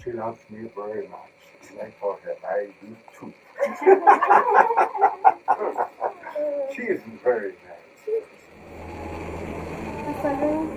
She loves me very much. And I told her I do too. She is very nice. Hasta luego.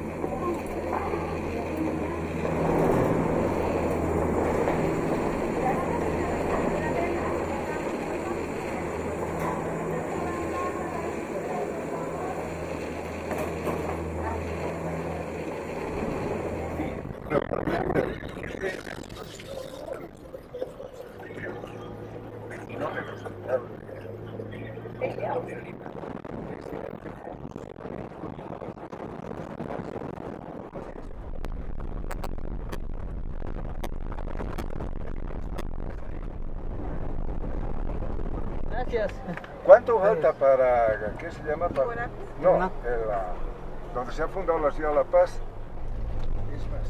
Gracias. ¿Cuánto falta para, qué se llama? No, No. Donde se ha fundado la ciudad de La Paz. Es más.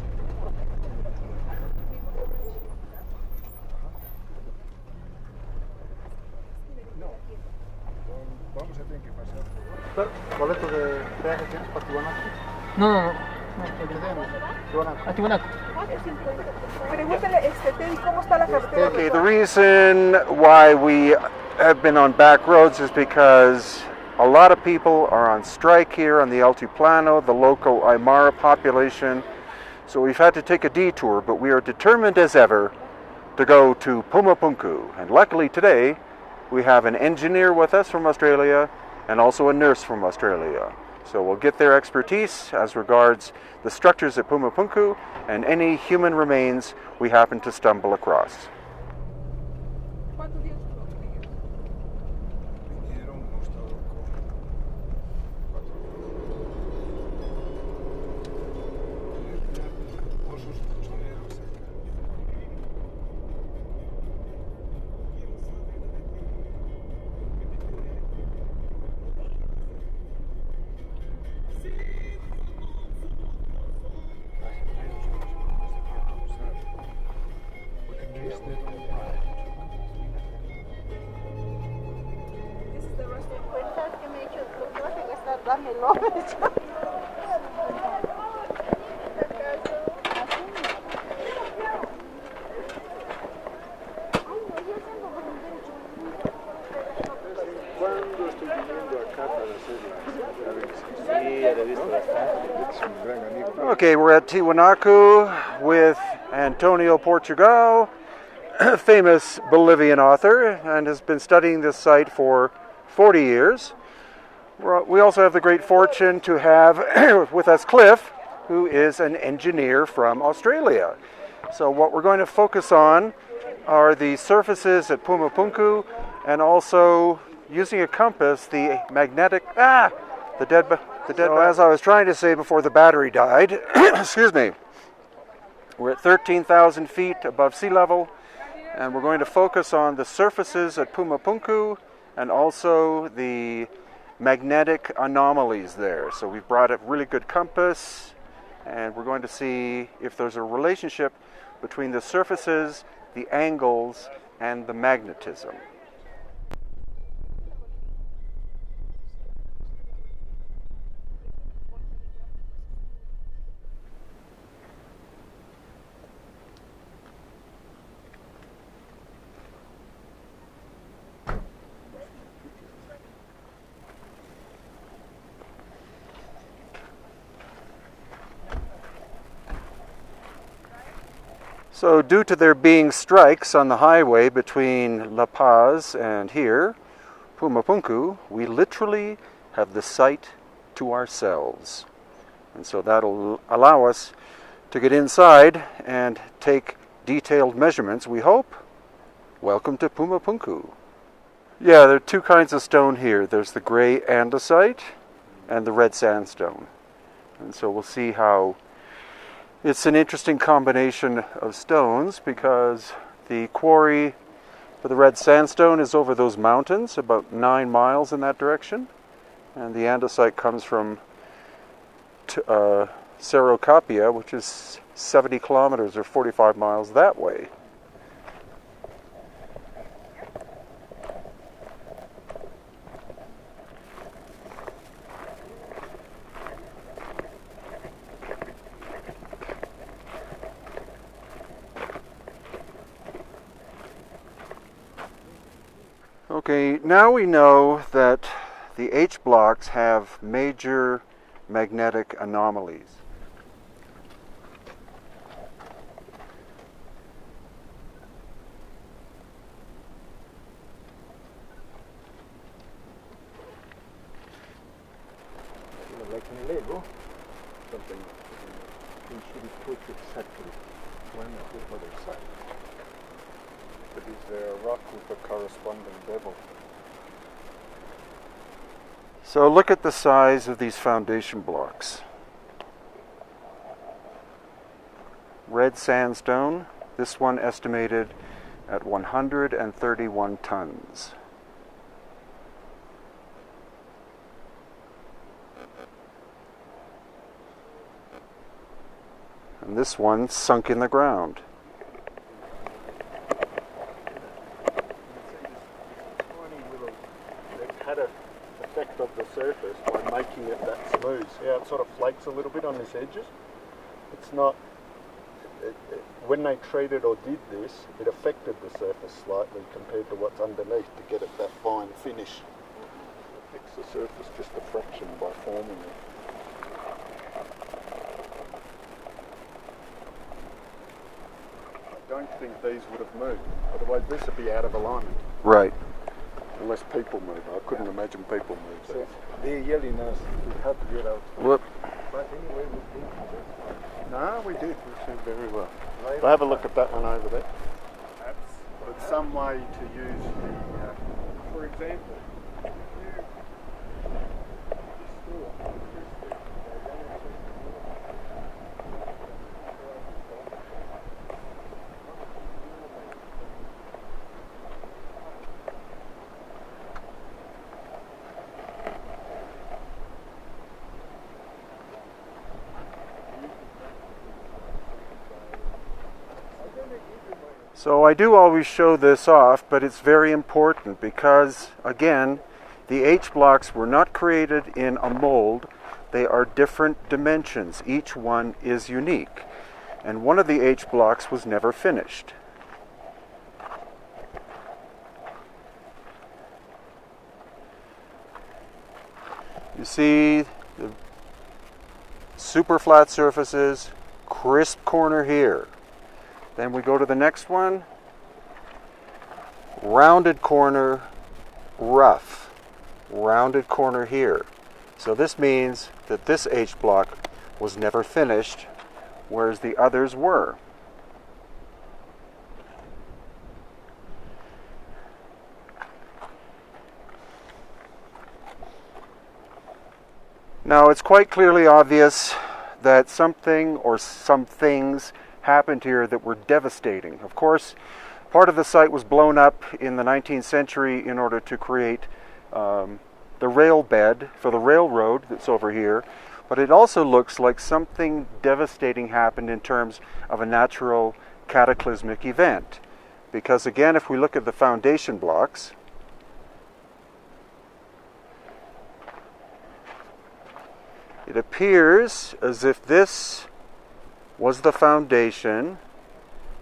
No. Vamos a tener que pasar. ¿Boleto de viaje tienes para Tiwanaku? No. Tiwanaku. A Tiwanaku. Pregúntale, Teddy, ¿cómo está la carretera? Okay, the reason why we have been on back roads is because a lot of people are on strike here on the Altiplano, the local Aymara population. So we've had to take a detour, but we are determined as ever to go to Puma Punku. And luckily today, we have an engineer with us from Australia and also a nurse from Australia. So we'll get their expertise as regards the structures at Puma Punku and any human remains we happen to stumble across. ¿Cuándo estoy viniendo acá para hacer la... Okay, we're at Tiwanaku with Antonio Portugal, a famous Bolivian author, and has been studying this site for 40 years. We also have the great fortune to have with us Cliff, who is an engineer from Australia. So what we're going to focus on are the surfaces at Puma Punku, and also using a compass, the magnetic, the dead. So as I was trying to say before the battery died, excuse me, we're at 13,000 feet above sea level, and we're going to focus on the surfaces at Puma Punku and also the magnetic anomalies there. So we've brought a really good compass, and we're going to see if there's a relationship between the surfaces, the angles, and the magnetism. So due to there being strikes on the highway between La Paz and here, Puma Punku, we literally have the site to ourselves. And so that'll allow us to get inside and take detailed measurements, we hope. Welcome to Puma Punku. Yeah, there are two kinds of stone here. There's the gray andesite and the red sandstone. And so we'll see how it's an interesting combination of stones, because the quarry for the red sandstone is over those mountains, about 9 miles in that direction. And the andesite comes from Cerro Capia, which is 70 kilometers or 45 miles that way. Okay, now we know that the H blocks have major magnetic anomalies. Like in Lego, something you should put exactly one of the other side. But is there a rock with a corresponding bevel? So look at the size of these foundation blocks. Red sandstone, this one estimated at 131 tons. And this one sunk in the ground. They've had an effect of the surface by making it that smooth. See how it sort of flakes a little bit on its edges? It's not... when they treated or did this, it affected the surface slightly compared to what's underneath to get it that fine finish. It affects the surface just a fraction by forming it. I don't think these would have moved. Otherwise this would be out of alignment. Right. Unless people move. I couldn't imagine people move. So they're yelling us, we have to get out. Whoop. But anyway, we think that's No, we did. We did very well. I'll have a look at that one over there. But some way to use the, for example, So I do always show this off, but it's very important because, again, the H blocks were not created in a mold. They are different dimensions. Each one is unique. And one of the H blocks was never finished. You see the super flat surfaces, crisp corner here. Then we go to the next one, rounded corner, rough, rounded corner here. So this means that this H block was never finished, whereas the others were. Now it's quite clearly obvious that something or some things happened here that were devastating. Of course, part of the site was blown up in the 19th century in order to create the rail bed for the railroad that's over here, but it also looks like something devastating happened in terms of a natural cataclysmic event. Because again, if we look at the foundation blocks, it appears as if this was the foundation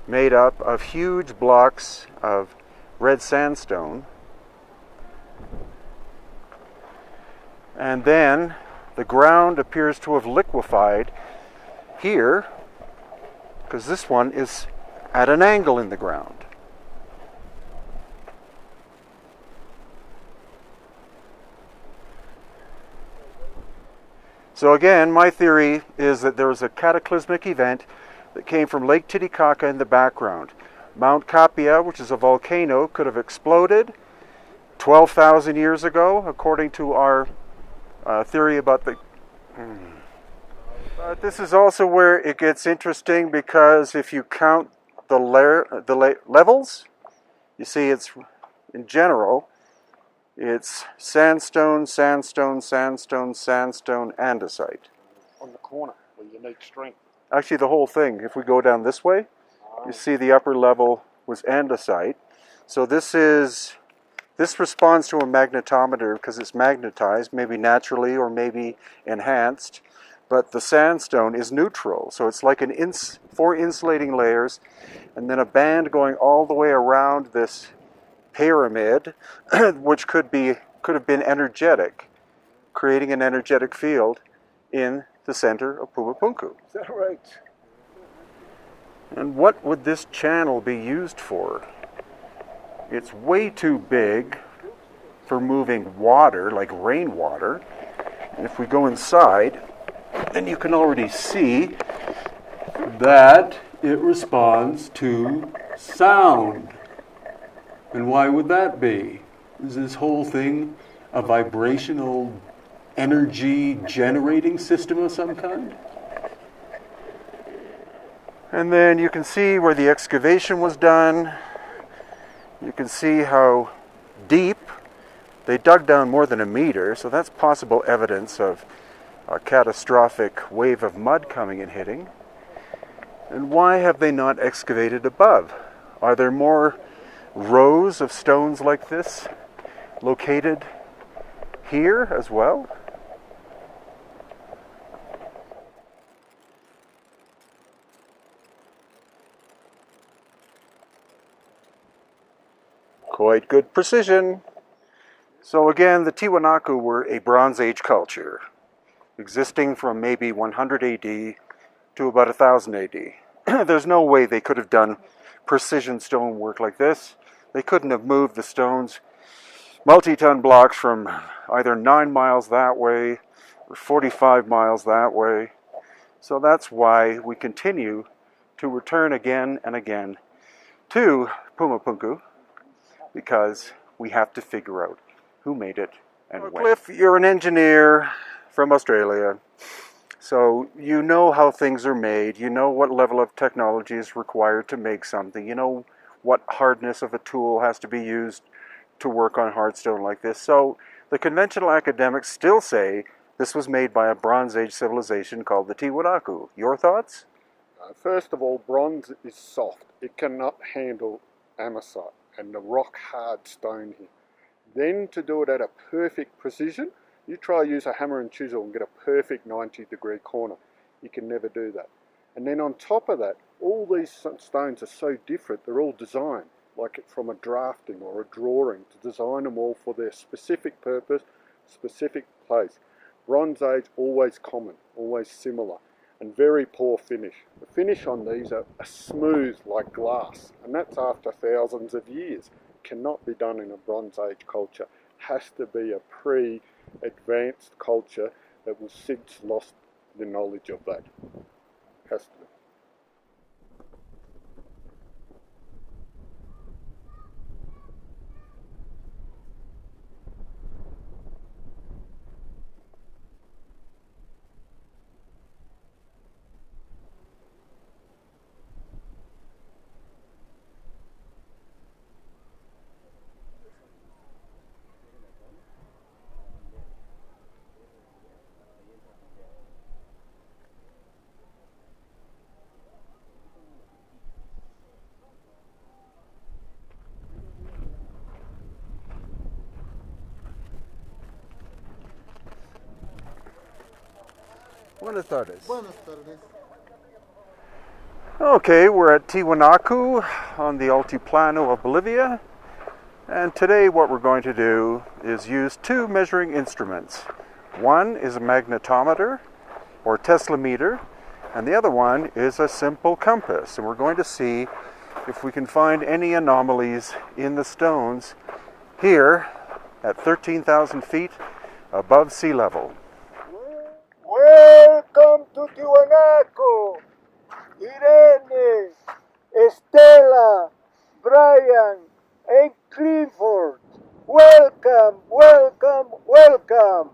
made up of huge blocks of red sandstone, and then the ground appears to have liquefied here because this one is at an angle in the ground. So again, my theory is that there was a cataclysmic event that came from Lake Titicaca in the background. Mount Capia, which is a volcano, could have exploded 12,000 years ago, according to our theory about the... But this is also where it gets interesting, because if you count the levels, you see it's, in general, it's sandstone, sandstone, sandstone, sandstone, andesite. on the corner where you need strength. Actually, the whole thing, if we go down this way, you see the upper level was andesite. So this responds to a magnetometer because it's magnetized, maybe naturally or maybe enhanced. But the sandstone is neutral, so it's like four insulating layers, and then a band going all the way around this pyramid, which could have been energetic, creating an energetic field in the center of Puma Punku. Is that right? And what would this channel be used for? It's way too big for moving water, like rainwater. And if we go inside, then you can already see that it responds to sound. And why would that be? Is this whole thing a vibrational energy generating system of some kind? And then you can see where the excavation was done. You can see how deep. They dug down more than a meter, so that's possible evidence of a catastrophic wave of mud coming and hitting. And why have they not excavated above? Are there more rows of stones like this located here as well? Quite good precision. So again, the Tiwanaku were a Bronze Age culture, existing from maybe 100 AD to about 1000 AD. There's no way they could have done precision stone work like this. They couldn't have moved the stones, multi-ton blocks, from either 9 miles that way or 45 miles that way. So that's why we continue to return again and again to Puma Punku, because we have to figure out who made it and when. Cliff, you're an engineer from Australia, so you know how things are made. You know what level of technology is required to make something. You know what hardness of a tool has to be used to work on hard stone like this. So the conventional academics still say this was made by a Bronze Age civilization called the Tiwanaku. Your thoughts? First of all, bronze is soft. It cannot handle amosite and the rock hard stone here. Then to do it at a perfect precision, you try use a hammer and chisel and get a perfect 90-degree corner. You can never do that. And then on top of that, all these stones are so different. They're all designed, like from a drafting or a drawing, to design them all for their specific purpose, specific place. Bronze Age, always common, always similar, and very poor finish. The finish on these are smooth like glass, and that's after thousands of years. Cannot be done in a Bronze Age culture. Has to be a pre-advanced culture that was since lost the knowledge of that. Has to be. Buenas tardes. Buenas tardes. Okay, we're at Tiwanaku on the Altiplano of Bolivia, and today what we're going to do is use two measuring instruments. One is a magnetometer or teslameter, and the other one is a simple compass, and we're going to see if we can find any anomalies in the stones here at 13,000 feet above sea level. Welcome to Tiwanaku! Irene, Estela, Brian, and Clifford. Welcome, welcome, welcome!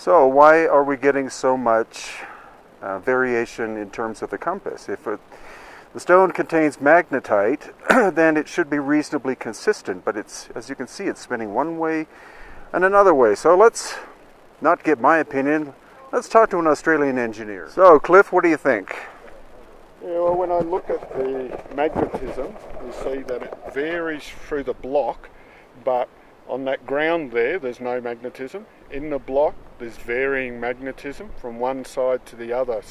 So why are we getting so much variation in terms of the compass? If the stone contains magnetite, then it should be reasonably consistent, but it's, as you can see, it's spinning one way and another way. So let's not get my opinion, let's talk to an Australian engineer. So Cliff, what do you think? Yeah, well, when I look at the magnetism, you see that it varies through the block, but on that ground there's no magnetism. In the block, there's varying magnetism from one side to the other,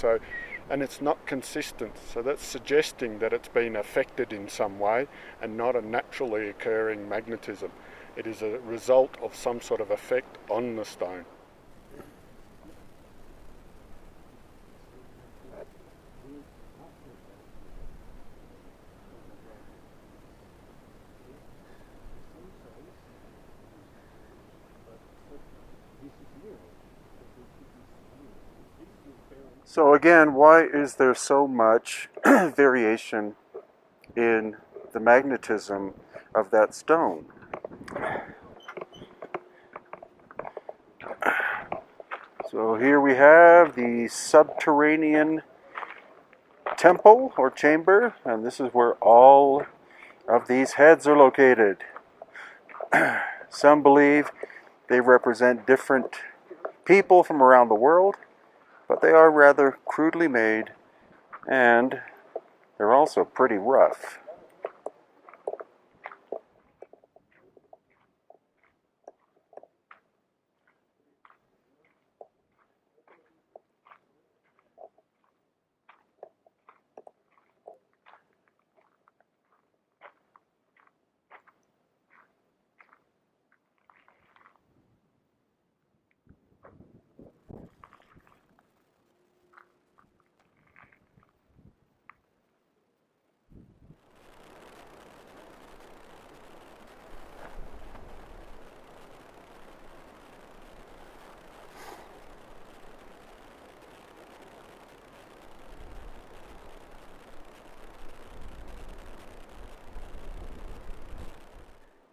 and it's not consistent. So that's suggesting that it's been affected in some way and not a naturally occurring magnetism. It is a result of some sort of effect on the stone. So again, why is there so much variation in the magnetism of that stone? So here we have the subterranean temple or chamber, and this is where all of these heads are located. Some believe they represent different people from around the world, but they are rather crudely made, and they're also pretty rough.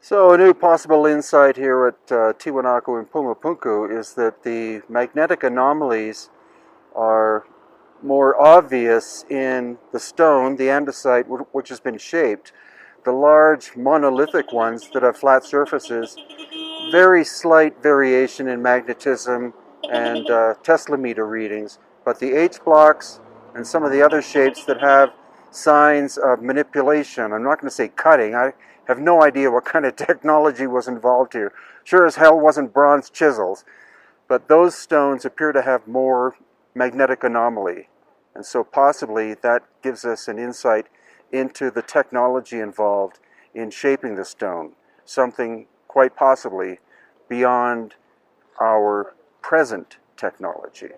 So a new possible insight here at Tiwanaku and Puma Punku is that the magnetic anomalies are more obvious in the stone, the andesite, which has been shaped. The large monolithic ones that have flat surfaces, very slight variation in magnetism and Tesla meter readings, but the H blocks and some of the other shapes that have signs of manipulation, I'm not going to say cutting, I have no idea what kind of technology was involved here. Sure as hell wasn't bronze chisels, but those stones appear to have more magnetic anomaly, and so possibly that gives us an insight into the technology involved in shaping the stone, something quite possibly beyond our present technology.